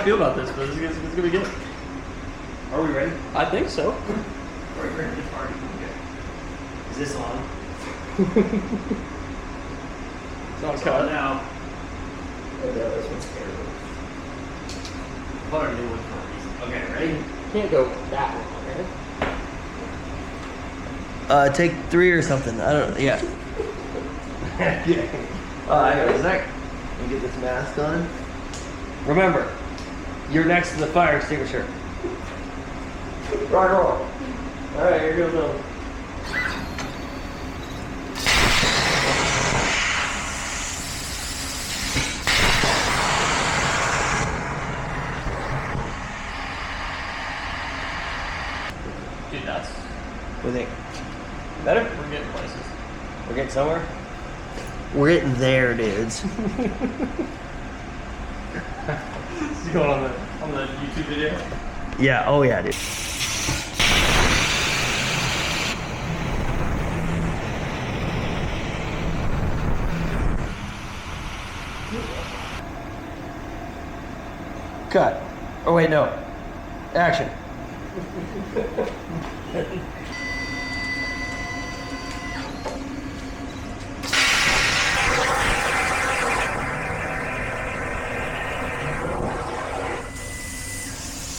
I feel about this, but it's gonna be good. Are we ready? I think so. Are we ready to party? Okay. Is this on? It's not It's cut on now. Oh, no, this one's terrible. Put a new one for a reason. Okay, ready? Can't go that long, right? Take 3 or something. I don't. Yeah. Yeah. I got a sec. Let me get this mask on. Remember, you're next to the fire extinguisher. Rock and roll. All right, here goes Bill. Dude, that's. What do you think? Better? We're getting places. We're getting somewhere? We're getting there, dudes. This is going on the YouTube video. Yeah, oh yeah, dude. Cut. Oh wait, no. Action.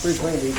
Pretty clean, dude.